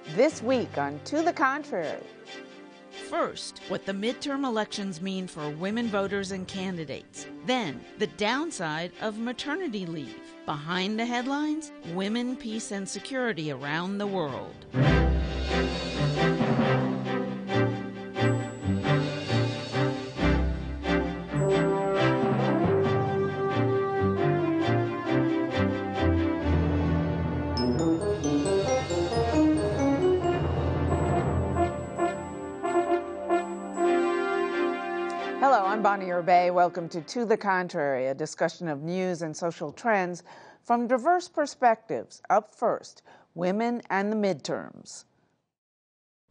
This week on To the Contrary. First, what the midterm elections mean for women voters and candidates. Then, the downside of maternity leave. Behind the headlines, women, peace, and security around the world. I'm Bonnie Urbay. Welcome to the Contrary, a discussion of news and social trends from diverse perspectives. Up first, women and the midterms.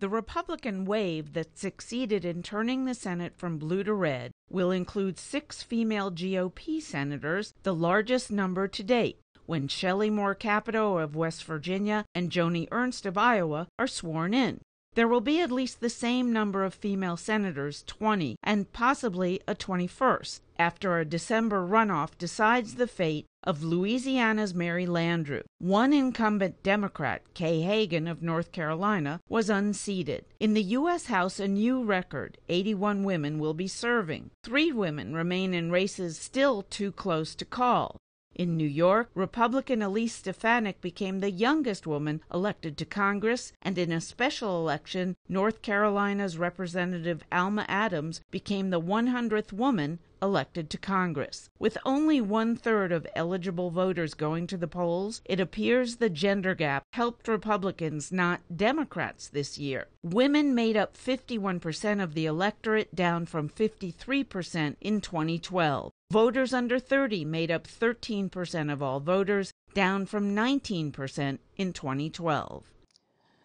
The Republican wave that succeeded in turning the Senate from blue to red will include 6 female GOP senators, the largest number to date, when Shelley Moore Capito of West Virginia and Joni Ernst of Iowa are sworn in. There will be at least the same number of female senators, 20, and possibly a 21st, after a December runoff decides the fate of Louisiana's Mary Landrieu. One incumbent Democrat, Kay Hagan of North Carolina, was unseated. In the U.S. House, a new record, 81 women will be serving. 3 women remain in races still too close to call. In New York, Republican Elise Stefanik became the youngest woman elected to Congress, and in a special election, North Carolina's Representative Alma Adams became the 100th woman elected to Congress. With only 1/3 of eligible voters going to the polls, it appears the gender gap helped Republicans, not Democrats, this year. Women made up 51% of the electorate, down from 53% in 2012. Voters under 30 made up 13% of all voters, down from 19% in 2012.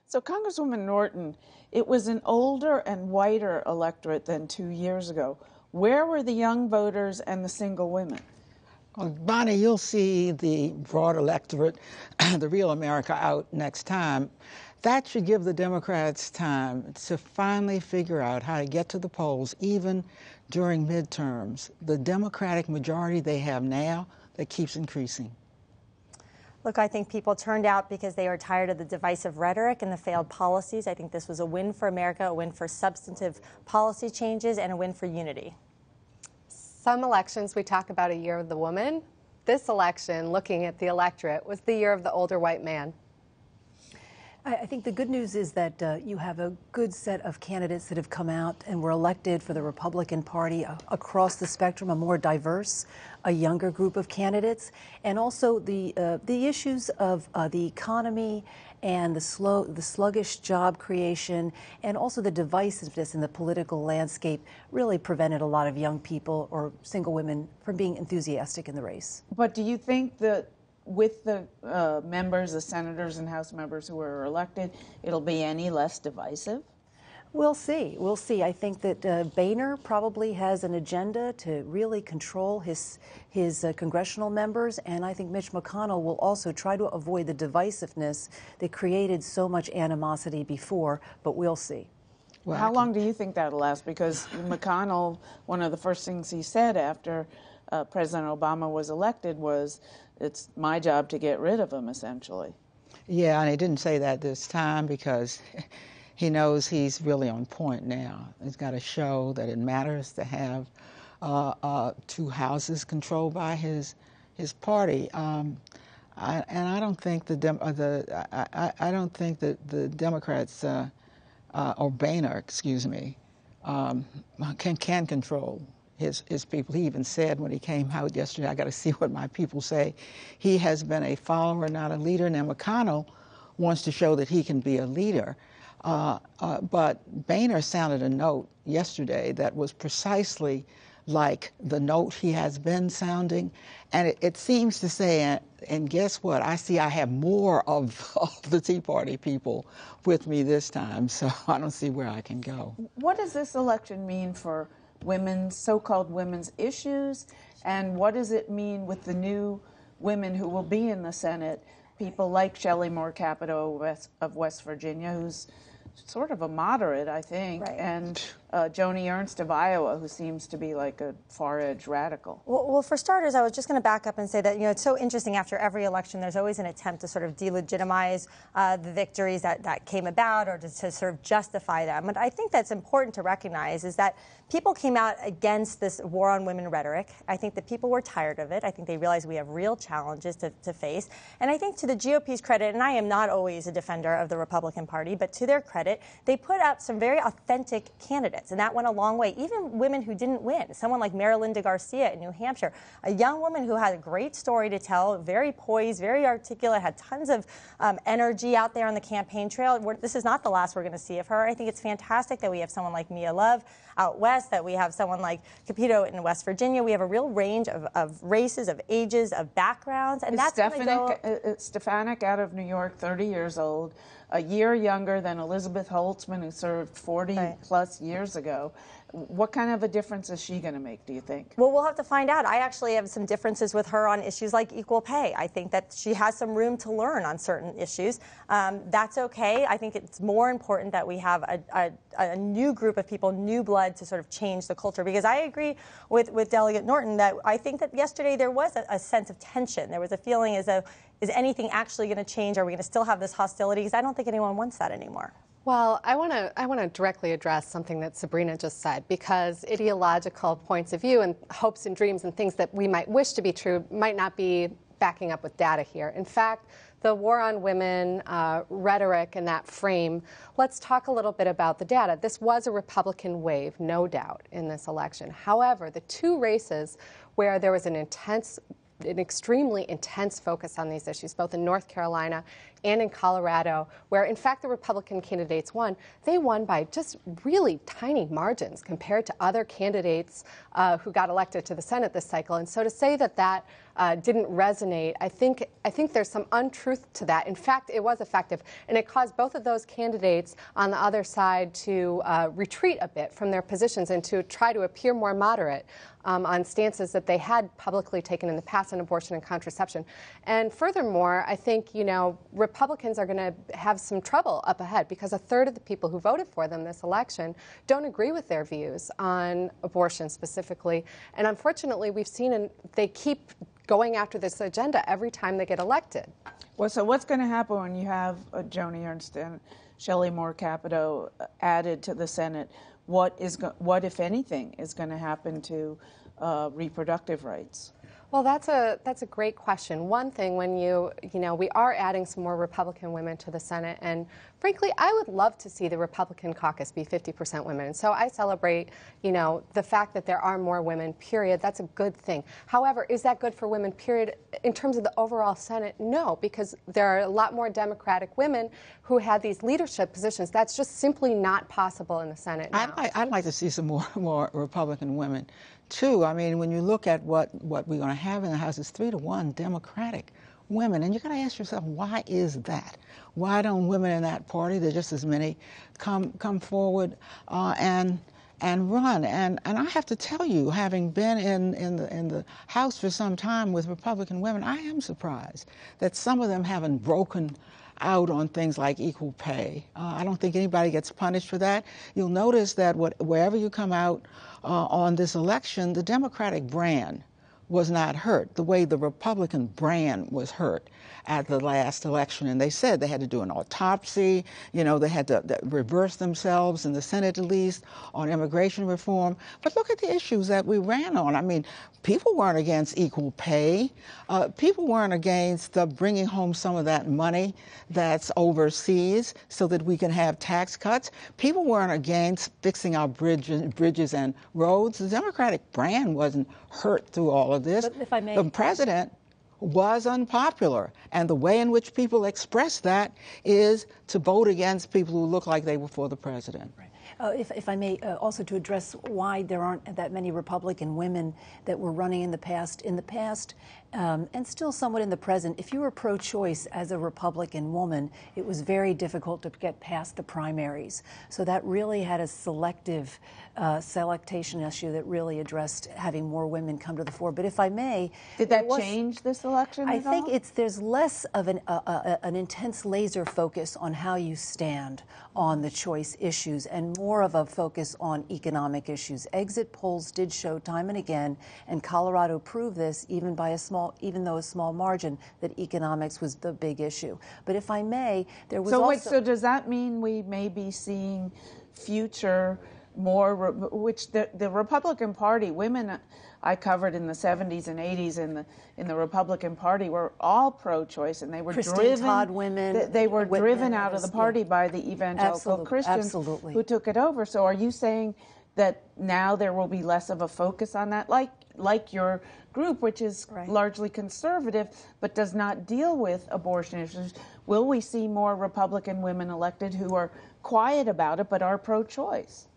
So, Congresswoman Norton, it was an older and whiter electorate than 2 years ago. Where were the young voters and the single women? Well, Bonnie, you'll see the broad electorate, the real America, out next time. That should give the Democrats time to finally figure out how to get to the polls, even during midterms. The Democratic majority they have now, that keeps increasing. Look, I think people turned out because they are tired of the divisive rhetoric and the failed policies. I think this was a win for America, a win for substantive policy changes, and a win for unity. Some elections we talk about a year of the woman. This election, looking at the electorate, was the year of the older white man. I think the good news is that you have a good set of candidates that have come out and were elected for the Republican Party across the spectrum, a more diverse, a younger group of candidates, and also the issues of the economy and the sluggish job creation, and also the divisiveness in the political landscape really prevented a lot of young people or single women from being enthusiastic in the race. But do you think that with the members, the senators and House members who were elected, it'll be any less divisive? We'll see. We'll see. I think that Boehner probably has an agenda to really control his congressional members, and I think Mitch McConnell will also try to avoid the divisiveness that created so much animosity before, but we'll see. Well, how long do you think that'll last? Because McConnell, one of the first things he said after President Obama was elected was, it's my job to get rid of him, essentially. Yeah, and he didn't say that this time because he knows he's really on point now. He's got to show that it matters to have 2 houses controlled by his party. I don't think the Democrats or Boehner, excuse me, can control his people. He even said when he came out yesterday, I got to see what my people say. He has been a follower, not a leader. Now, McConnell wants to show that he can be a leader. But Boehner sounded a note yesterday that was precisely like the note he has been sounding. And it seems to say, and guess what? I have more of the Tea Party people with me this time, so I don't see where I can go. What does this election mean for women's, so-called women's issues, and what does it mean with the new women who will be in the Senate, people like Shelley Moore Capito of West Virginia, who's sort of a moderate, I think, right, and Joni Ernst of Iowa, who seems to be like a far-edge radical? Well, for starters, I was just going to back up and say that, it's so interesting. After every election, there's always an attempt to sort of delegitimize the victories that came about, or to sort of justify them. But I think that's important to recognize is that people came out against this war on women rhetoric. I think that people were tired of it. I think they realized we have real challenges to face. And I think to the GOP's credit, and I am not always a defender of the Republican Party, but to their credit, they put out some very authentic candidates, and that went a long way. Even women who didn't win, someone like Marilinda Garcia in New Hampshire, a young woman who had a great story to tell, very poised, very articulate, had tons of energy out there on the campaign trail. This is not the last we're going to see of her. I think it's fantastic that we have someone like Mia Love out west, that we have someone like Capito in West Virginia. We have a real range of races, of ages, of backgrounds, and that's Stefanik out of New York, 30 years old, a year younger than Elizabeth Holtzman, who served 40-plus years ago. What kind of a difference is she going to make, do you think? Well, we'll have to find out. I actually have some differences with her on issues like equal pay. I think that she has some room to learn on certain issues. That's okay. I think it's more important that we have a new group of people, new blood, to sort of change the culture. Because I agree with Delegate Norton that I think that yesterday there was a sense of tension. There was a feeling as though, is anything actually going to change? Are we going to still have this hostility? Because I don't think anyone wants that anymore. Well, I want to directly address something that Sabrina just said, because ideological points of view and hopes and dreams and things that we might wish to be true might not be backing up with data here. In fact, the war on women rhetoric and that frame, let's talk a little bit about the data. This was a Republican wave, no doubt, in this election. However, the two races where there was an extremely intense focus on these issues, both in North Carolina and in Colorado, where in fact the Republican candidates won, they won by just really tiny margins compared to other candidates who got elected to the Senate this cycle. And so to say that that didn't resonate, I think there's some untruth to that. In fact, it was effective, and it caused both of those candidates on the other side to retreat a bit from their positions and to try to appear more moderate on stances that they had publicly taken in the past on abortion and contraception. And furthermore, I think, Republicans are going to have some trouble up ahead, because a third of the people who voted for them this election don't agree with their views on abortion specifically. And unfortunately, we've seen they keep going after this agenda every time they get elected. Well, so what's going to happen when you have Joni Ernst and Shelley Moore Capito added to the Senate? What, if anything, is going to happen to reproductive rights? Well, that's a great question. One thing, when we are adding some more Republican women to the Senate, and frankly, I would love to see the Republican caucus be 50% women. And so I celebrate, the fact that there are more women, period. That's a good thing. However, is that good for women, period? In terms of the overall Senate, no, because there are a lot more Democratic women who had these leadership positions. That's just simply not possible in the Senate now. I'd like to see some more Republican women, too. I mean, when you look at what we're going to have in the House, it's 3-1 Democratic women. And you've got to ask yourself, why is that? Why don't women in that party, there's just as many, come forward and run? And I have to tell you, having been in the House for some time with Republican women, I am surprised that some of them haven't broken out on things like equal pay. I don't think anybody gets punished for that. You'll notice that wherever you come out on this election, the Democratic brand was not hurt the way the Republican brand was hurt at the last election. And they said they had to do an autopsy, they had to reverse themselves in the Senate, at least, on immigration reform. But look at the issues that we ran on. I mean, people weren't against equal pay. People weren't against bringing home some of that money that's overseas so that we can have tax cuts. People weren't against fixing our bridges and roads. The Democratic brand wasn't hurt through all of this. But if I may, the president was unpopular, and the way in which people express that is to vote against people who look like they were for the president. Right. If I may, also to address why there aren't that many Republican women that were running in the past, and still somewhat in the present. If you were pro-choice as a Republican woman, it was very difficult to get past the primaries. So that really had a selectation issue that really addressed having more women come to the fore. But if I may, did that change this election? election I at think all? there's less of an intense laser focus on how you stand on the choice issues and more of a focus on economic issues. Exit polls did show time and again, and Colorado proved this even though a small margin, that economics was the big issue. But if I may, there was So does that mean we may be seeing future which the Republican Party, women I covered in the 70s and 80s in the Republican Party were all pro-choice, and they were Christine Todd women. They were driven out of the party by the evangelical Christians absolutely. who took it over. So are you saying that now there will be less of a focus on that, like your group, which is largely conservative but does not deal with abortion issues? Will we see more Republican women elected who are quiet about it but are pro-choice?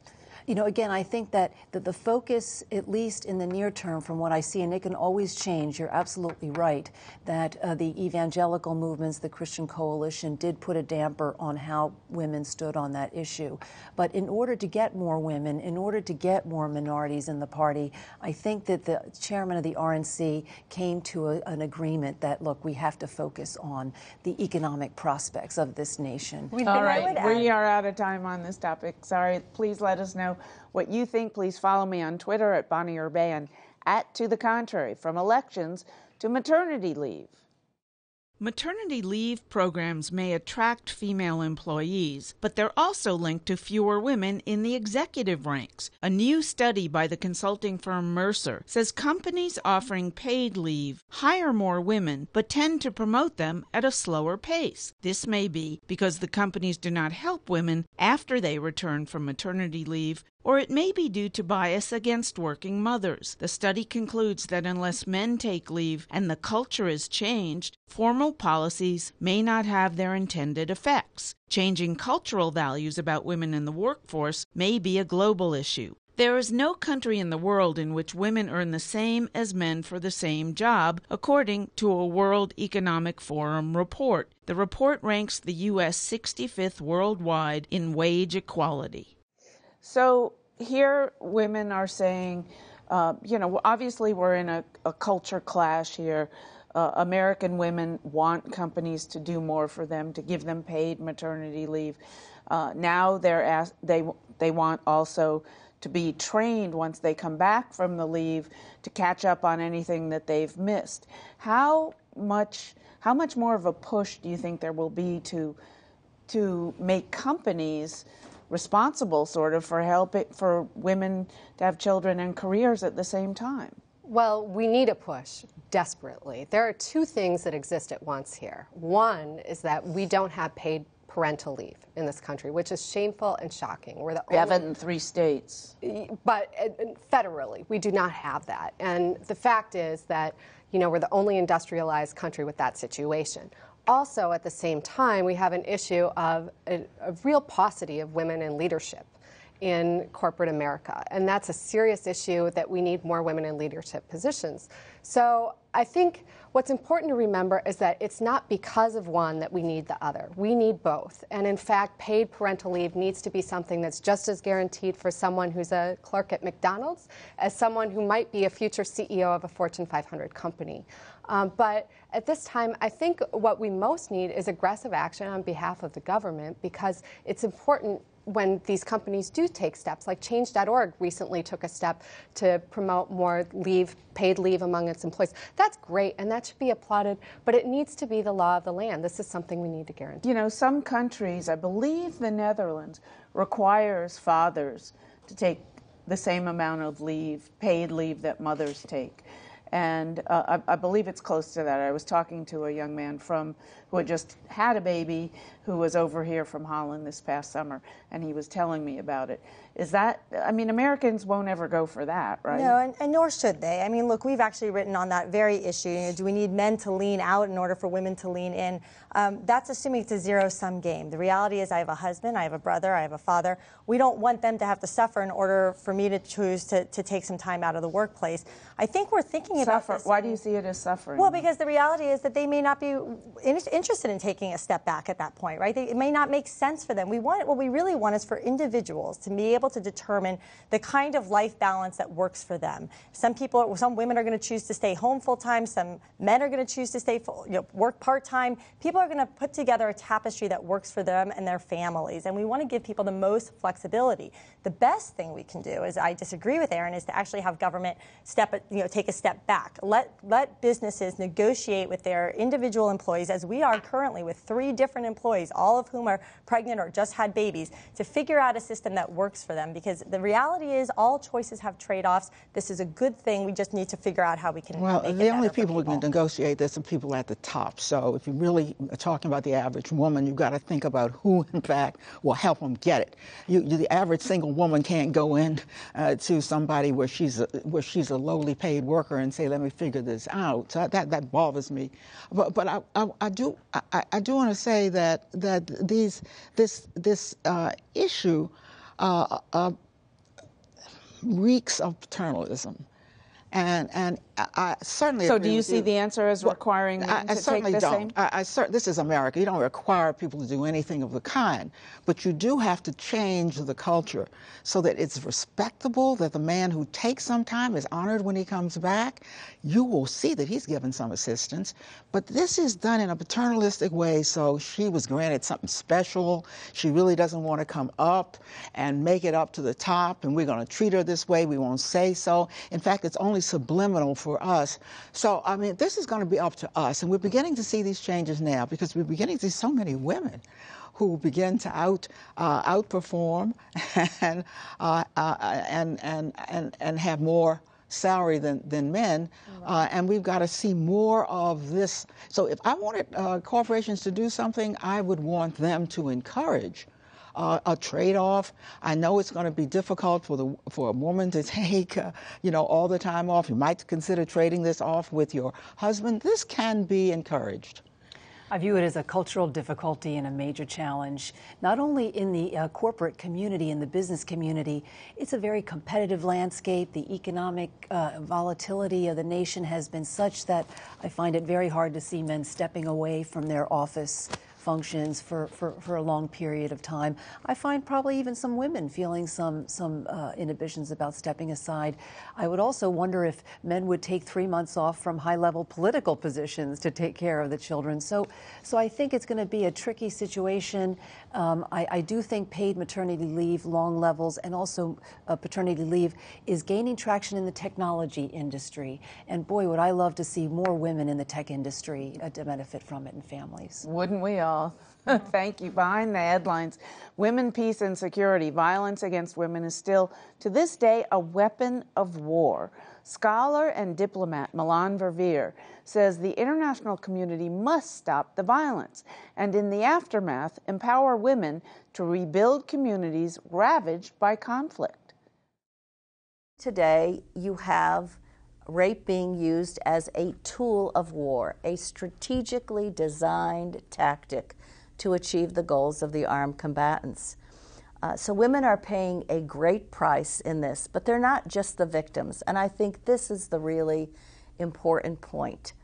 You know, again, I think that the focus, at least in the near term, from what I see, and it can always change, you're absolutely right, that the evangelical movements, the Christian Coalition, did put a damper on how women stood on that issue. But in order to get more women, in order to get more minorities in the party, I think that the chairman of the RNC came to an agreement that, look, we have to focus on the economic prospects of this nation. All right, we are out of time on this topic. Sorry, please let us know what you think. Please follow me on Twitter at Bonnie Urban, @To the Contrary, from elections to maternity leave. Maternity leave programs may attract female employees, but they're also linked to fewer women in the executive ranks. A new study by the consulting firm Mercer says companies offering paid leave hire more women, but tend to promote them at a slower pace. This may be because the companies do not help women after they return from maternity leave, or it may be due to bias against working mothers. The study concludes that unless men take leave and the culture is changed, formal policies may not have their intended effects. Changing cultural values about women in the workforce may be a global issue. There is no country in the world in which women earn the same as men for the same job, according to a World Economic Forum report. The report ranks the U.S. 65th worldwide in wage equality. So here women are saying, obviously we're in a culture clash here. American women want companies to do more for them, to give them paid maternity leave. Now they want also to be trained once they come back from the leave to catch up on anything that they've missed. How much more of a push do you think there will be to make companies responsible sort of for women to have children and careers at the same time? Well, we need a push desperately. There are two things that exist at once here. One is that we don't have paid parental leave in this country, which is shameful and shocking. We have it in 3 states. But federally, we do not have that. And the fact is that, we're the only industrialized country with that situation. Also, at the same time, we have an issue of a real paucity of women in leadership in corporate America. And that's a serious issue that we need more women in leadership positions. So I think what's important to remember is that it's not because of one that we need the other. We need both. And in fact, paid parental leave needs to be something that's just as guaranteed for someone who's a clerk at McDonald's as someone who might be a future CEO of a Fortune 500 company. But at this time, I think what we most need is aggressive action on behalf of the government, because it's important when these companies do take steps, like Change.org recently took a step to promote more paid leave among its employees. That's great, and that should be applauded, but it needs to be the law of the land. This is something we need to guarantee. Some countries, I believe the Netherlands, requires fathers to take the same amount of paid leave that mothers take. And I believe it's close to that. I was talking to a young man who had just had a baby who was over here from Holland this past summer, and he was telling me about it. Americans won't ever go for that, right? No, and nor should they. Look, we've actually written on that very issue. Do we need men to lean out in order for women to lean in? That's assuming it's a zero-sum game. The reality is I have a husband, I have a brother, I have a father. We don't want them to have to suffer in order for me to choose to take some time out of the workplace. I think we're thinking thinking about this. Why do you see it as suffering? Well, because the reality is that they may not be interested in taking a step back at that point, right? It may not make sense for them. What we really want is for individuals to be able to determine the kind of life balance that works for them. Some women are going to choose to stay home full time. Some men are going to choose to work part time. People are going to put together a tapestry that works for them and their families, and we want to give people the most flexibility. The best thing we can do, is I disagree with Erin, is to actually have government take a step back. Let businesses negotiate with their individual employees, as we are currently with 3 different employees, all of whom are pregnant or just had babies, to figure out a system that works for them. Because the reality is all choices have trade-offs. This is a good thing. We just need to figure out how we can make it better. The only people who can negotiate this are people at the top. So if you really are talking about the average woman, you've got to think about who, in fact, will help them get it. The average single woman can't go in to somebody where she's a lowly paid worker and say, let me figure this out. So that bothers me. But I do want to say that this issue reeks of paternalism. And I certainly So agree do you with see the answer as requiring men to take the same? This is America. You don't require people to do anything of the kind. But you do have to change the culture so that it's respectable, that the man who takes some time is honored when he comes back. You will see that he's given some assistance. But this is done in a paternalistic way, so she was granted something special. She really doesn't want to come up and make it up to the top, and we're going to treat her this way. We won't say so. In fact, it's only subliminal for us. So, I mean, this is going to be up to us. And we're beginning to see these changes now because we're beginning to see so many women who begin to outperform and have more salary than men, and we've got to see more of this. So if I wanted corporations to do something, I would want them to encourage a trade-off. I know it's going to be difficult for a woman to take, all the time off. You might consider trading this off with your husband. This can be encouraged. I view it as a cultural difficulty and a major challenge, not only in the corporate community and the business community. It's a very competitive landscape. The economic volatility of the nation has been such that I find it very hard to see men stepping away from their office functions for a long period of time. I find probably even some women feeling some inhibitions about stepping aside. I would also wonder if men would take 3 months off from high-level political positions to take care of the children. So I think it's going to be a tricky situation. I do think paid maternity leave, long levels, and also paternity leave is gaining traction in the technology industry. And boy, would I love to see more women in the tech industry to benefit from it in families. Wouldn't we all? Thank you. Behind the headlines, women, peace, and security. Violence against women is still, to this day, a weapon of war. Scholar and diplomat Melanne Verveer says the international community must stop the violence and, in the aftermath, empower women to rebuild communities ravaged by conflict. Today, you have rape being used as a tool of war, a strategically designed tactic to achieve the goals of the armed combatants. So women are paying a great price in this, but they're not just the victims. And I think this is the really important point.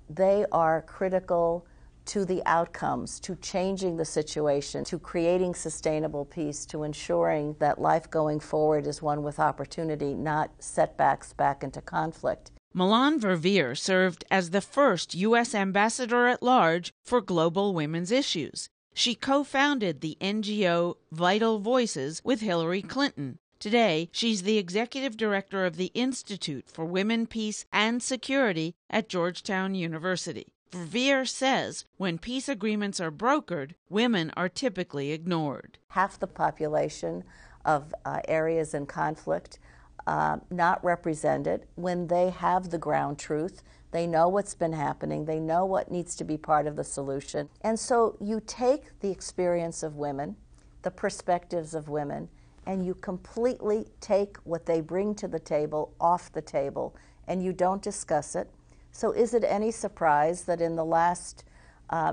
They are critical to the outcomes, to changing the situation, to creating sustainable peace, to ensuring that life going forward is one with opportunity, not setbacks back into conflict. Melanne Verveer served as the first U.S. Ambassador at Large for Global Women's Issues. She co-founded the NGO Vital Voices with Hillary Clinton. Today, she's the executive director of the Institute for Women, Peace, and Security at Georgetown University. Verveer says when peace agreements are brokered, women are typically ignored. Half the population of areas in conflict not represented when they have the ground truth. They know what's been happening. They know what needs to be part of the solution. And so you take the experience of women, the perspectives of women, and you completely take what they bring to the table off the table, and you don't discuss it. So is it any surprise that in the last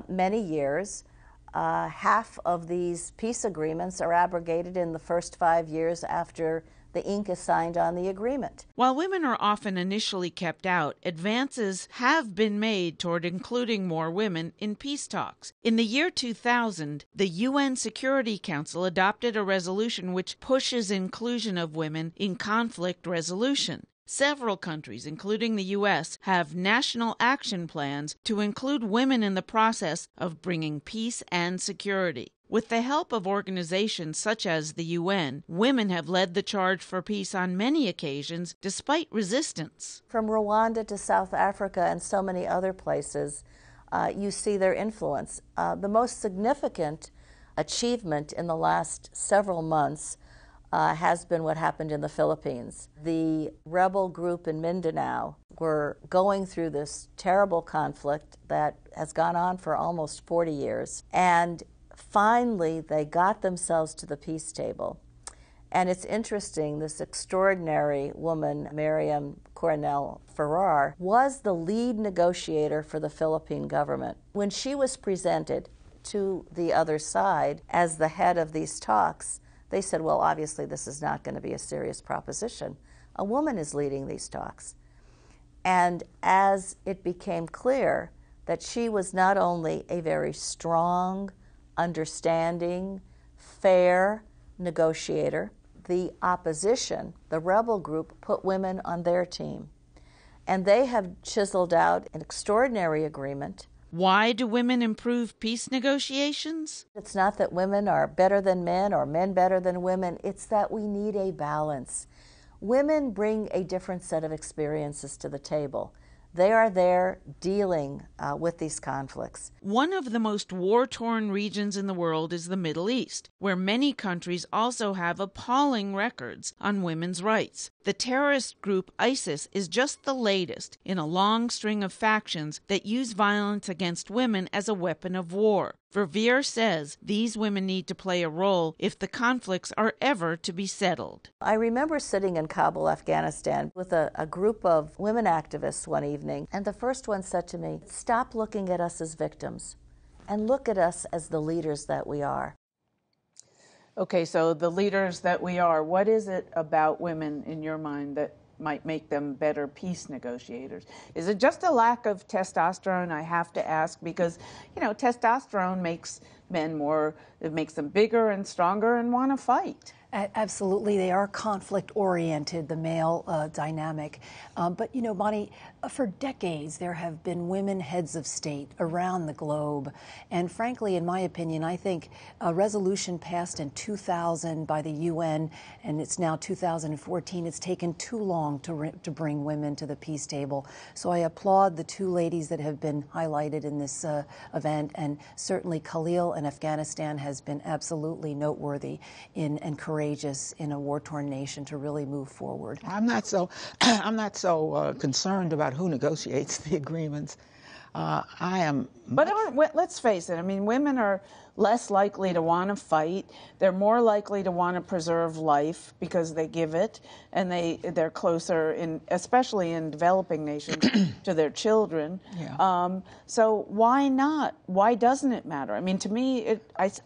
many years, half of these peace agreements are abrogated in the first 5 years after the ink is signed on the agreement. While women are often initially kept out, advances have been made toward including more women in peace talks. In the year 2000, the UN Security Council adopted a resolution which pushes inclusion of women in conflict resolution. Several countries, including the U.S., have national action plans to include women in the process of bringing peace and security. With the help of organizations such as the UN, women have led the charge for peace on many occasions, despite resistance. From Rwanda to South Africa and so many other places, you see their influence. The most significant achievement in the last several months has been what happened in the Philippines. The rebel group in Mindanao were going through this terrible conflict that has gone on for almost 40 years, and finally they got themselves to the peace table. And it's interesting, this extraordinary woman, Miriam Coronel Ferrar, was the lead negotiator for the Philippine government. When she was presented to the other side as the head of these talks, they said, well, obviously this is not going to be a serious proposition. A woman is leading these talks. And as it became clear that she was not only a very strong, understanding, fair negotiator, the opposition, the rebel group, put women on their team. And they have chiseled out an extraordinary agreement. Why do women improve peace negotiations? It's not that women are better than men or men better than women. It's that we need a balance. Women bring a different set of experiences to the table. They are there dealing with these conflicts. One of the most war-torn regions in the world is the Middle East, where many countries also have appalling records on women's rights. The terrorist group ISIS is just the latest in a long string of factions that use violence against women as a weapon of war. Verveer says these women need to play a role if the conflicts are ever to be settled. I remember sitting in Kabul, Afghanistan, with a group of women activists one evening, and the first one said to me, stop looking at us as victims and look at us as the leaders that we are. Okay, so the leaders that we are, what is it about women in your mind that might make them better peace negotiators? Is it just a lack of testosterone? I have to ask because, you know, testosterone makes men more, it makes them bigger and stronger and want to fight. Absolutely. They are conflict-oriented, the male dynamic. But, you know, Bonnie, for decades there have been women heads of state around the globe. And frankly, in my opinion, I think a resolution passed in 2000 by the UN, and it's now 2014, it's taken too long to bring women to the peace table. So I applaud the two ladies that have been highlighted in this event, and certainly Khalil in Afghanistan has been absolutely noteworthy and courageous in a war-torn nation to really move forward. I'm not so concerned about who negotiates the agreements. I am. But let's face it. I mean, women are less likely to want to fight. They're more likely to want to preserve life because they give it, and they're closer, especially in developing nations, to their children. Yeah. So why not? Why doesn't it matter? I mean, to me,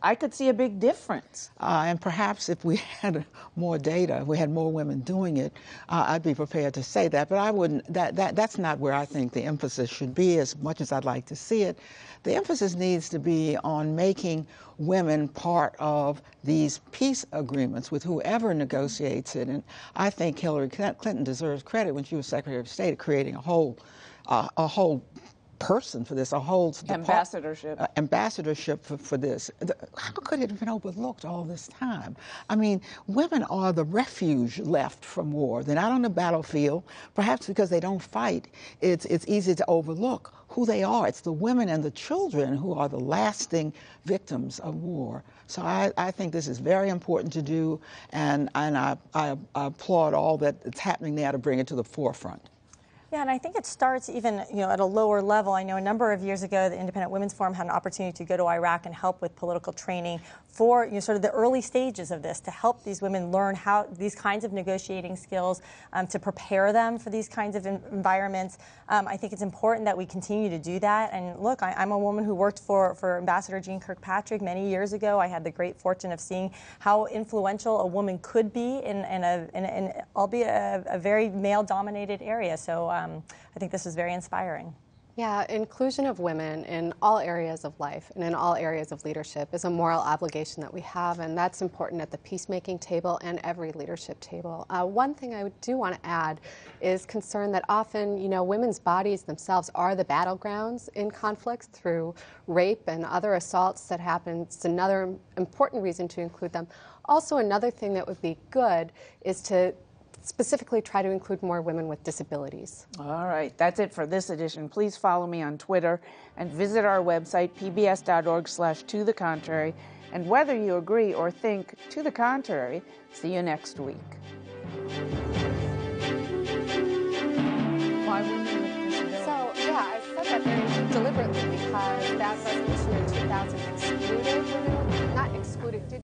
I could see a big difference. And perhaps if we had more data, we had more women doing it, I'd be prepared to say that. But I wouldn't. That's not where I think the emphasis should be. As much as I'd like to see it, the emphasis needs to be on making women part of these peace agreements with whoever negotiates it. And I think Hillary Clinton deserves credit when she was Secretary of State, creating a whole person for this, a whole ambassadorship for this. How could it have been overlooked all this time? I mean, women are the refuge left from war. They're not on the battlefield, perhaps because they don't fight. It's easy to overlook who they are. It's the women and the children who are the lasting victims of war. So I think this is very important to do, and I applaud all that's happening now to bring it to the forefront. Yeah, and I think it starts even at a lower level. I know a number of years ago, the Independent Women's Forum had an opportunity to go to Iraq and help with political training for sort of the early stages of this, to help these women learn how these kinds of negotiating skills, to prepare them for these kinds of environments. I think it's important that we continue to do that. And look, I'm a woman who worked for Ambassador Jeane Kirkpatrick many years ago. I had the great fortune of seeing how influential a woman could be in albeit a very male-dominated area. So I think this is very inspiring. Yeah, inclusion of women in all areas of life and in all areas of leadership is a moral obligation that we have, and that's important at the peacemaking table and every leadership table. One thing I do want to add is concern that often, women's bodies themselves are the battlegrounds in conflicts through rape and other assaults that happen. It's another important reason to include them. Also, another thing that would be good is to specifically try to include more women with disabilities. All right, that's it for this edition. Please follow me on Twitter and visit our website, pbs.org/tothecontrary. And whether you agree or think to the contrary, see you next week. Why women with disabilities? So, yeah, I said that very deliberately.